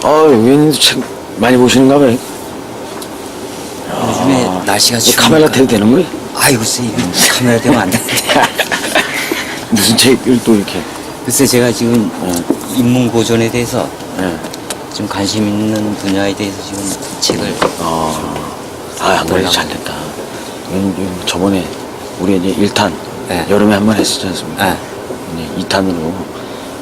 의원님도 책 많이 보시는가 봐요. 요즘에 날씨가 추우니까. 카메라 대도 되는 거예요? 아이고, 글쎄, 이거 카메라 대면 안 되는데. 무슨 책을 또 이렇게. 글쎄, 제가 지금 인문고전에 대해서 좀 관심 있는 분야에 대해서 지금 책을. 안 그래도 잘 됐다. 저번에 우리 이제 1탄 네. 여름에 한 번 했었지 않습니까? 네. 이제 2탄으로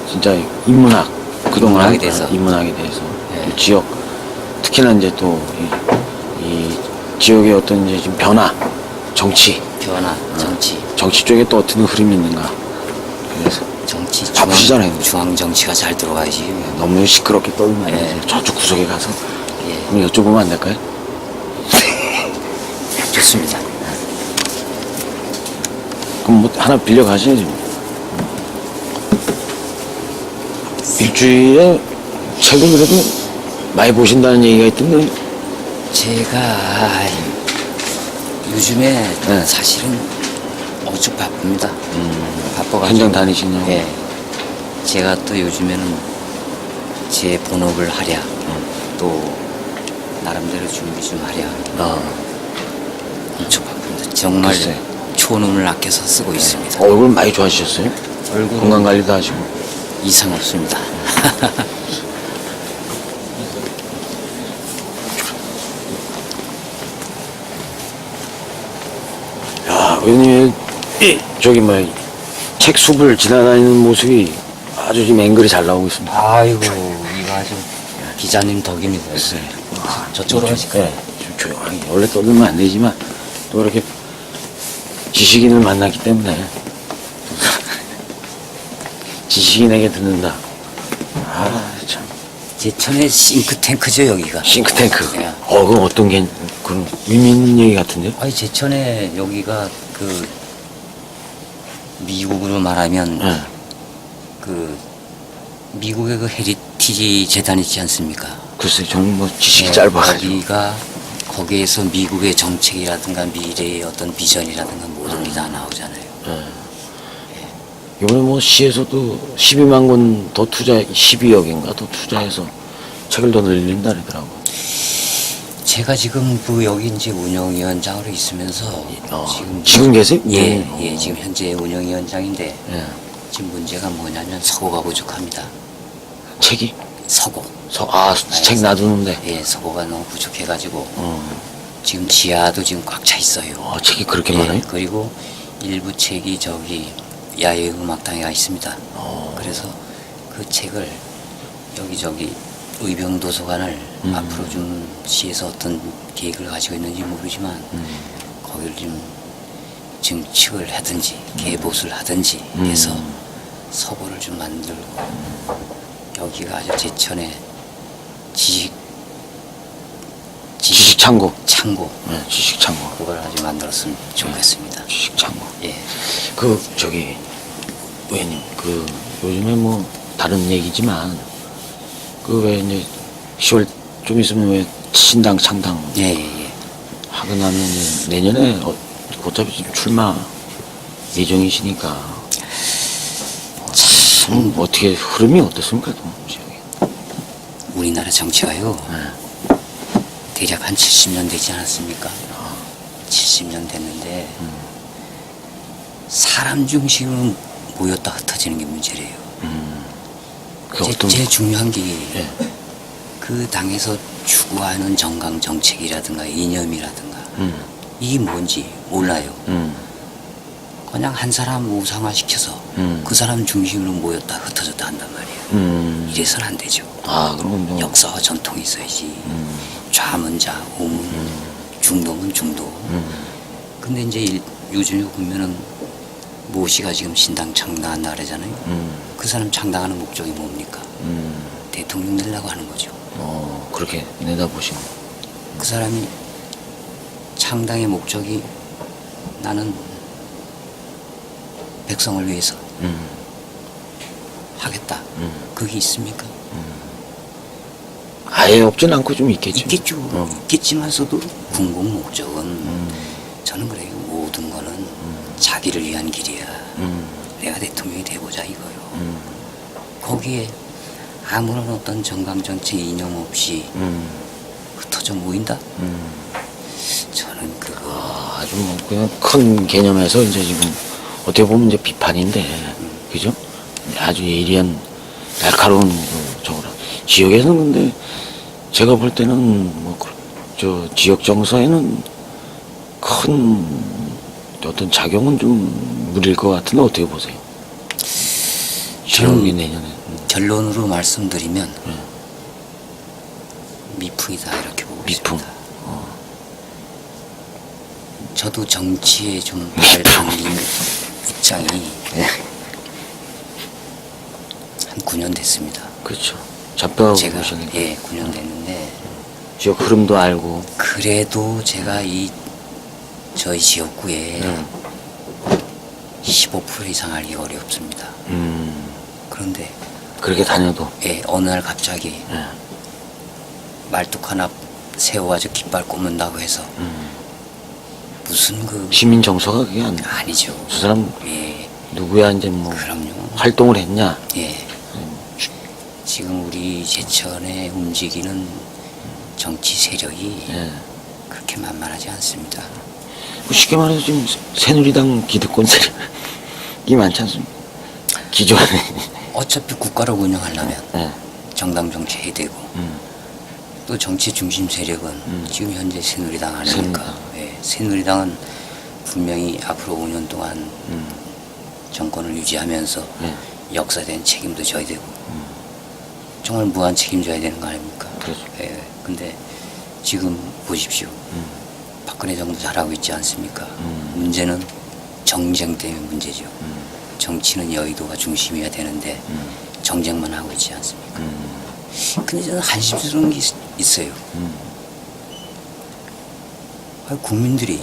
진짜 인문학, 그동안 인문학에 대해서. 인문학에 대해서 네. 또 지역, 특히나 이제 또 이 지역의 어떤 이제 좀 변화, 정치, 정치 쪽에 또 어떤 흐름이 있는가. 그래서 정치 바쁘시잖아요. 중앙 정치가 잘 들어가야지. 너무 시끄럽게 떨면 안 네. 되지. 저쪽 구석에 가서 예. 그럼 여쭤보면 안 될까요? 좋습니다. 그럼 뭐 하나 빌려 가셔야지. 일주일에 책을 그래도 많이 보신다는 얘기가 있던데. 제가 요즘에 네. 사실은 어주 바쁩니다. 바빠가지고. 현장 다니시냐고. 예. 제가 또 요즘에는 제 본업을 하랴, 또 나름대로 준비 좀 하랴. 엄청 바쁩니다. 정말 글쎄. 초능을 아껴서 쓰고 있습니다. 얼굴 많이 좋아지셨어요? 얼굴은 건강 관리도 하시고. 이상 없습니다. 야, 의원님, 저기 책 숲을 지나다니는 모습이 아주 지금 앵글이 잘 나오고 있습니다. 아이고, 이거 아주 기자님 덕입니다. 저쪽으로 하실까요? 네, 좀 조용하게. 원래 떠들면 안 되지만 또 이렇게 지식인을 만났기 때문에 지식인에게 듣는다. 참. 제천의 싱크탱크죠, 여기가. 싱크탱크. 예. 그건 어떤 게 그런 의미 있는 얘기 같은데요? 아니, 제천에 여기가 그 미국으로 말하면 네. 그 미국의 그 헤리티지 재단 있지 않습니까? 글쎄, 저는 지식이 네, 짧아가지고. 거기에서 미국의 정책이라든가 미래의 어떤 비전이라든가 모든 게 다 나오잖아요. 이번에 시에서도 12만 권 더 12억인가 더 투자해서 책을 더 늘린다 그러더라고. 제가 지금 여기 이제 운영위원장으로 있으면서 지금 계세요? 예, 지금 현재 운영위원장인데 예. 지금 문제가 뭐냐면 서고가 부족합니다. 책이? 서고. 책 놔두는데. 예, 서고가 너무 부족해가지고 지금 지하도 지금 꽉 차 있어요. 책이 그렇게 예, 많아요? 그리고 일부 책이 저기 야외 음악당에 가 있습니다. 그래서 그 책을 여기저기 의병도서관을 앞으로 좀 시에서 어떤 계획을 가지고 있는지 모르지만 거기를 좀 증축을 하든지 개보수를 하든지 해서 서고를 좀 만들고 여기가 아주 제천의 지식창고. 창고 네, 지식창고. 그걸 아주 만들었으면 좋겠습니다. 지식창고. 예. 의원님, 요즘에 다른 얘기지만, 왜 이제 10월 좀 있으면 왜 신당 창당. 예. 하고 나면 이제 내년에 어차피 출마 예정이시니까. 참, 어떻게 흐름이 어떻습니까? 우리나라 정치가요. 대략 한 70년 되지 않았습니까? 70년 됐는데 사람 중심으로 모였다 흩어지는 게 문제래요. 제일 중요한 게 그 당에서 추구하는 정강 정책이라든가 이념이라든가 이게 뭔지 몰라요. 그냥 한 사람 우상화시켜서 그 사람 중심으로 모였다 흩어졌다 한단 말이에요. 이래서는 안 되죠. 그럼 역사와 전통이 있어야지. 좌문 자, 우문, 중도문 중도. 근데 이제 요즘에 보면은 모씨가 지금 신당 창당한다 그러잖아요. 그 사람 창당하는 목적이 뭡니까? 대통령 되려고 하는 거죠. 그렇게 내다보시면. 그 사람이 창당의 목적이 나는 백성을 위해서 하겠다. 그게 있습니까? 아예 없진 않고 좀 있겠죠. 있겠죠. 있겠지만서도 궁극 목적은 저는 그래요. 모든 거는 자기를 위한 길이야. 내가 대통령이 돼보자 이거요. 거기에 아무런 어떤 정강정책 이념 없이 흩어져 모인다? 저는 그거 아주 뭐 그냥 큰 개념에서 이제 지금 어떻게 보면 이제 비판인데, 그죠? 아주 예리한 날카로운 그 저거라. 지역에서는 근데 제가 볼 때는 뭐 저 지역 정서에는 큰 어떤 작용은 좀 무리일 것 같은데 어떻게 보세요? 지역이 내년에. 결론으로 말씀드리면 미풍이다 이렇게 보고 미풍. 있습니다. 저도 정치에 좀 발을 담긴 입장이 한 9년 됐습니다. 그렇죠. 잡혀가고 제가 보시니까. 9년 됐는데 지역 흐름도 알고. 그래도 제가 저희 지역구에 15% 이상 알기 어렵습니다. 그런데 그렇게 다녀도. 어느 날 갑자기 예. 말뚝 하나 세워가지고 깃발 꽂는다고 해서 무슨 시민 정서가 그게 아니죠. 저 사람 예, 누구야 이제 뭐 그럼요. 활동을 했냐. 예. 지금 우리 제천에 움직이는 정치 세력이 예. 그렇게 만만하지 않습니다. 뭐 쉽게 말해서 지금 새누리당 기득권 세력이 많지 않습니까? 기존에. 어차피 국가를 운영하려면 예. 정당 정치해야 되고 또 정치 중심 세력은 지금 현재 새누리당 아닙니까? 새누리당. 새누리당은 분명히 앞으로 5년 동안 정권을 유지하면서 역사된 책임도 져야 되고 정말 무한 책임져야 되는 거 아닙니까? 그렇죠. 근데 지금 보십시오. 박근혜 정도 잘하고 있지 않습니까? 문제는 정쟁 때문에 문제죠. 정치는 여의도가 중심이어야 되는데 정쟁만 하고 있지 않습니까? 근데 저는 한심스러운 게 있어요. 국민들이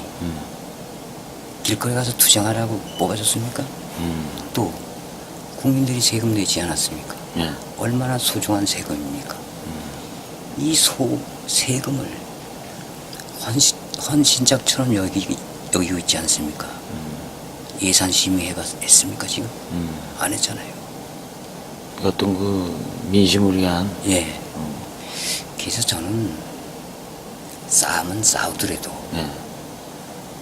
길거리 가서 투쟁하라고 뽑아줬습니까? 또 국민들이 세금 내지 않았습니까? 예. 얼마나 소중한 세금입니까? 이 세금을 헌신짝처럼 여기고 있지 않습니까? 예산 심의했습니까 지금? 안 했잖아요. 어떤 그 민심을 위한. 예. 그래서 저는 싸움은 싸우더라도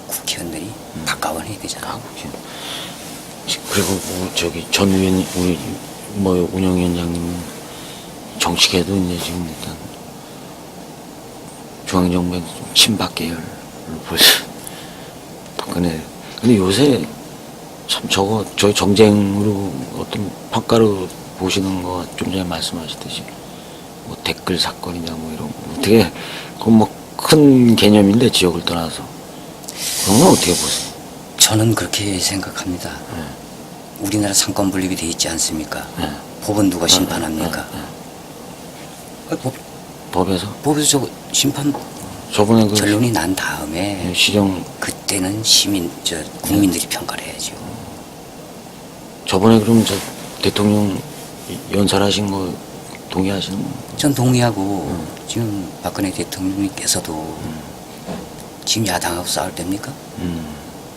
국회의원들이 가까워해야 되잖아요. 그리고 뭐 저기 전 의원 우리 뭐 운영위원장님은 정치계도 이제 지금 일단 중앙정부의 좀 친박 계열로 보시. 박근혜. 근데 요새 참 저희 정쟁으로 어떤 평가로 보시는 거 좀 전에 말씀하셨듯이 뭐 댓글 사건이냐 뭐 이런 거 어떻게 그건 뭐 큰 개념인데 지역을 떠나서 그런 건 어떻게 보세요? 저는 그렇게 생각합니다. 우리나라 상권 분립이 돼 있지 않습니까? 법은 누가 심판합니까? 법에서 법에서 심판 저번에 그 결론이 난 다음에 시정 그때는 국민들이 평가를 해야죠. 저번에 그럼 저 대통령 연설하신 거 동의하시는 거? 전 동의하고 지금 박근혜 대통령님께서도 지금 야당하고 싸울 때입니까?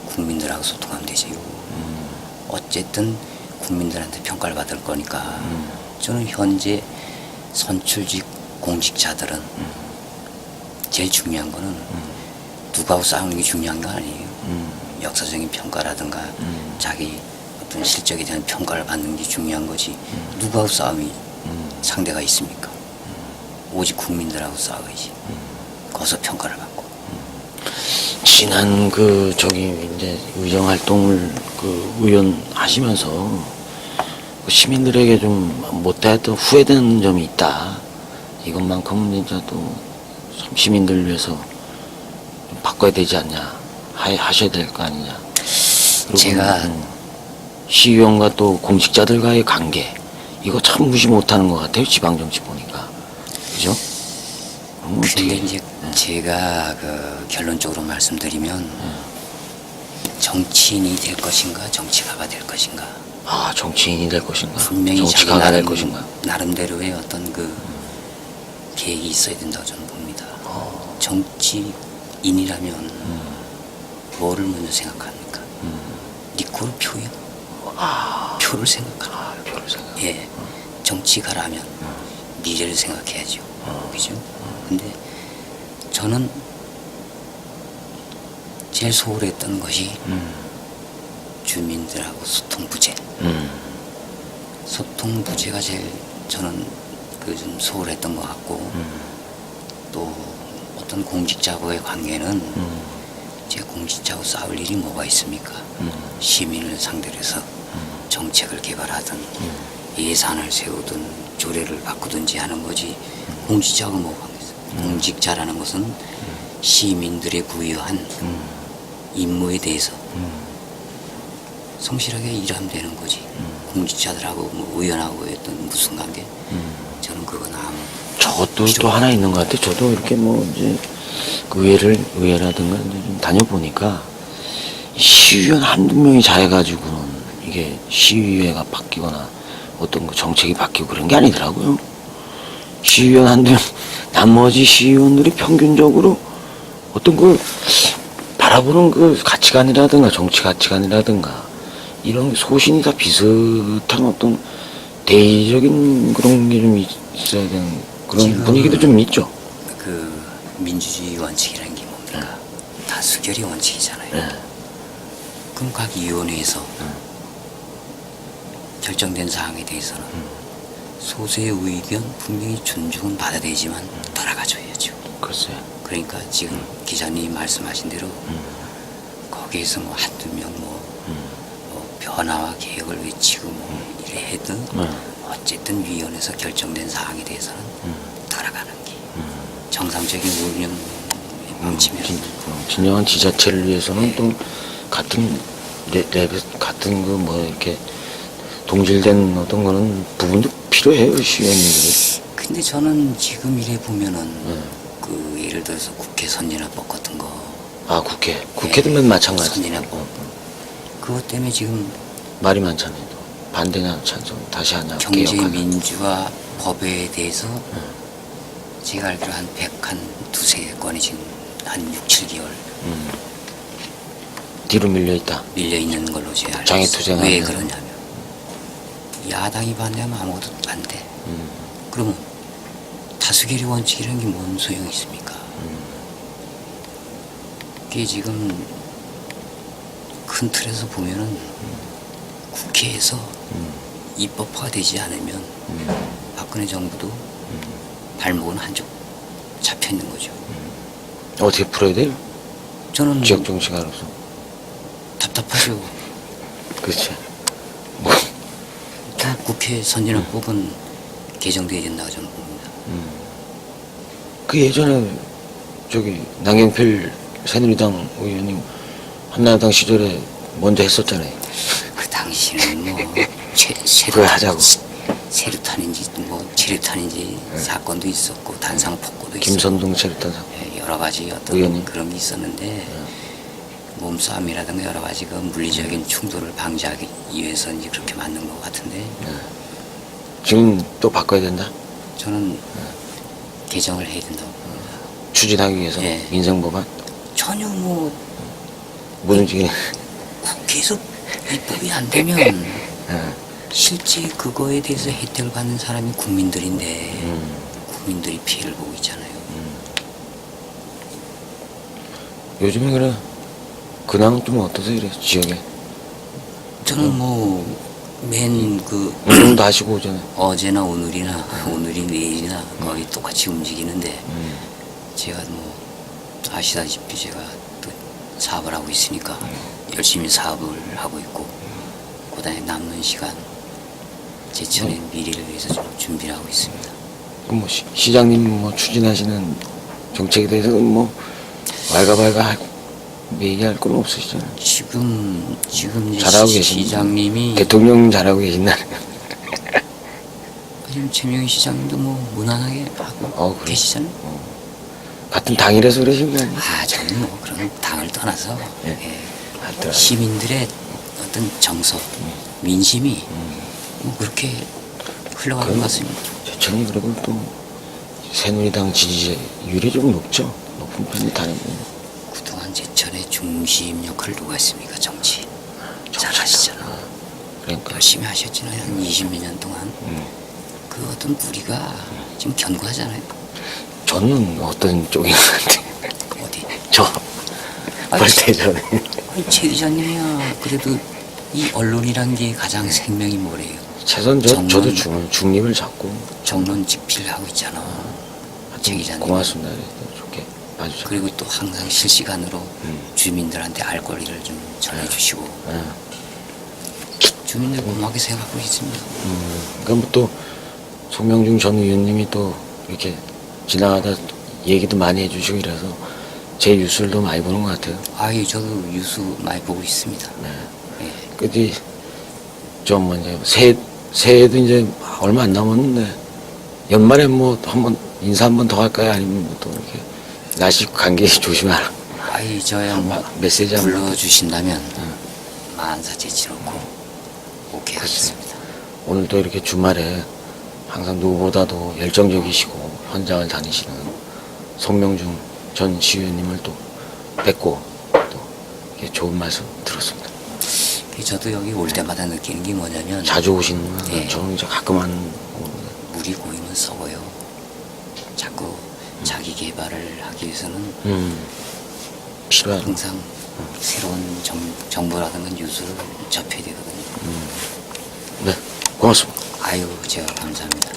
국민들하고 소통하면 되지요. 어쨌든 국민들한테 평가를 받을 거니까 저는 현재 선출직 공직자들은 제일 중요한 거는 누구하고 싸우는 게 중요한 거 아니에요. 역사적인 평가라든가 자기 어떤 실적에 대한 평가를 받는 게 중요한 거지 누구하고 싸움이 상대가 있습니까? 오직 국민들하고 싸워야지. 거기서 평가를 받고. 지난 이제 의정 활동을 의원 하시면서 시민들에게 좀 못했던 후회되는 점이 있다. 이것만큼은 진짜 또 시민들을 위해서 좀 바꿔야 되지 않냐. 하셔야 될 거 아니냐. 그리고 제가 시의원과 또 공직자들과의 관계 이거 참 무시 못하는 것 같아요. 지방정치 보니까. 그죠? 근데 이제 제가 결론적으로 말씀드리면 정치인이 될 것인가 정치가가 될 것인가 정치인이 될 것인가 분명히 자기 정치가가 될 것인가 나름대로의 어떤 계획이 있어야 된다고 저는 봅니다. 정치인이라면 뭐를 먼저 생각합니까? 리코르 표요? 표를 생각합니다. 표를 생각. 예, 정치가라면 미래를 생각해야죠. 그죠? 근데 저는 제일 소홀했던 것이 주민들하고 소통 부재. 소통 부재가 제일 저는 그 좀 소홀했던 것 같고 또 어떤 공직자와의 관계는 제 공직자하고 싸울 일이 뭐가 있습니까? 시민을 상대로 해서 정책을 개발하든 예산을 세우든 조례를 바꾸든지 하는 거지 공직자하고 뭐가 관계있어요? 공직자라는 것은 시민들의 부여한 임무에 대해서 성실하게 일하면 되는 거지. 공직자들하고 뭐 의원하고 했던 무슨 관계? 저는 그건 아무 저것도 또 하나 있는 것 같아. 저도 이렇게 뭐 이제 의회라든가 이제 좀 다녀보니까 시의원 한두 명이 잘해가지고는 이게 시의회가 바뀌거나 어떤 그 정책이 바뀌고 그런 게 아니더라고요. 시의원 한두 명, 나머지 시의원들이 평균적으로 어떤 그 바라보는 그 가치관이라든가 정치 가치관이라든가 이런 소신이 다 비슷한 어떤 대의적인 그런 게 좀 있어야 되는 그런 분위기도 좀 있죠. 그 민주주의 원칙이라는 게 뭡니까? 다수결이 원칙이잖아요. 그럼 각 위원회에서 결정된 사항에 대해서는 소수의 의견 분명히 존중은 받아야 되지만 따라가줘야죠. 글쎄요. 그러니까 지금 기자님 말씀하신 대로 거기에서 뭐 한두 명 뭐 변화와 개혁을 외치고 뭐 이래 해도 어쨌든 위원회에서 결정된 사항에 대해서는 따라가는 게 정상적인 운영 방침이라는 진정한 지자체를 위해서는 또 같은 레벨 같은 그 뭐 이렇게 동질된 어떤 거는 부분도 필요해요 시의원님들이. 근데 저는 지금 이래 보면은 그 예를 들어서 국회 선진화법 같은 거. 아 국회들만 마찬가지. 선진화법. 그것 때문에 지금 말이 많잖아요. 반대냐 찬성 다시 하냐 경제 개혁하냐. 민주화 법에 대해서 제가 알기로 한 1두세 건이 지금 한 6, 7개월 뒤로 밀려 있다. 밀려 있는 걸로 제가 알고 장애 있어요. 투쟁하는. 왜 그러냐면 야당이 반대하면 아무것도 안 돼. 그러면 다수결이 원칙이라는 게 뭔 소용이 있습니까? 그게 지금 큰 틀에서 보면은 국회에서 입법화가 되지 않으면 박근혜 정부도 발목은 한쪽 잡혀 있는 거죠. 어떻게 풀어야 돼요? 저는 지역 정치가로서. 답답하죠. 그렇지. 일단 국회 선진화법은 개정돼야 된다고 저는 봅니다. 그 예전에 저기 남경필 새누리당 의원님 한나라당 시절에 먼저 했었잖아요. 그 당시는 뭐 그걸 하자고. 세류탄인지 뭐 지뢰탄인지 사건도 있었고 단상폭고도 있었고 김선동 체류탄 사건. 여러 가지 어떤 의원님. 그런 게 있었는데 몸싸움이라든가 여러 가지 그 물리적인 충돌을 방지하기 위해서 이제 그렇게 만든 것 같은데 지금 또 바꿔야 된다. 저는 개정을 해야 된다고 봅니다. 추진하기 위해서 예. 민생법안 전혀 뭐 무능지기. 국회에서 입법이 안 되면 실제 그거에 대해서 혜택을 받는 사람이 국민들인데 국민들이 피해를 보고 있잖아요. 요즘에 그래 근황은 좀 어떠세요? 이래 지역에 저는 뭐 맨 그 운동도 하시고 오잖아요. 어제나 오늘이나 오늘이 내일이나 거의 똑같이 움직이는데 제가 뭐 아시다시피 제가 또 사업을 하고 있으니까 열심히 사업을 하고 있고 그다음에 남는 시간 제천의 미래를 위해서 좀 준비를 하고 있습니다. 그럼 뭐 시장님 뭐 추진하시는 정책에 대해서 뭐 왈가왈가 얘기할 건 없으시잖아요. 지금 이제 잘하고 계신 시장님이 대통령 잘하고 계신다는. 지금 최명희 시장님도 뭐 무난하게 하고 그래. 계시잖아요. 같은 당이라서 그러신 거 아니에요? 저는 뭐 그런 당을 떠나서 하여튼 시민들의 어떤 정서, 민심이 뭐 그렇게 흘러가는 것 같습니다. 제천이 그리고 또 새누리당 지지율이 좀 높죠. 높은 편이 다니고. 그동안 제천의 중심 역할을 누가 했습니까? 정치. 잘 하시잖아. 그러니까 열심히 하셨잖아요. 한 20몇 년 동안. 그 어떤 무리가 지금 견고하잖아요. 저는 어떤 쪽인 것 같아요. 어디? 저, 아니, 벌떼 전에. 아니, 최 기자님이야. 그래도 이 언론이란 게 가장 생명이 뭐래요? 최선 저도 중립을 잡고. 정론 직필하고 있잖아. 최 기자님. 고맙습니다. 좋게 봐주셔서. 그리고 또 항상 실시간으로 주민들한테 알 권리를 좀 전해주시고 예. 주민들 고맙게 생각하고 있습니다. 그럼 또 송명중 전 의원님이 또 이렇게 지나가다 얘기도 많이 해주시고 이래서 제 뉴스를 많이 보는 것 같아요. 아유, 저도 뉴스 많이 보고 있습니다. 네. 예. 그뒤 좀 이제 새해도 이제 얼마 안 남았는데 연말에 뭐 한번 인사 한번 더 할까요? 아니면 뭐또 이렇게 날씨 관계 조심하라. 아이, 저야 뭐 메시지 한번. 불러주신다면 만사 제치놓고 오케이 하겠습니다. 오늘도 이렇게 주말에 항상 누구보다도 열정적이시고 현장을 다니시는 송명중 전 시의원님을 또 뵙고 또 이렇게 좋은 말씀 들었습니다. 저도 여기 올 때마다 느끼는 게 뭐냐면 자주 오시는 건 예. 저는 이제 가끔 하는 물이 고이면 썩어요. 자꾸 자기 개발을 하기 위해서는 필요한. 항상 새로운 정보라든가 뉴스를 접해야 되거든요. 네, 고맙습니다. 아유, 제가 감사합니다.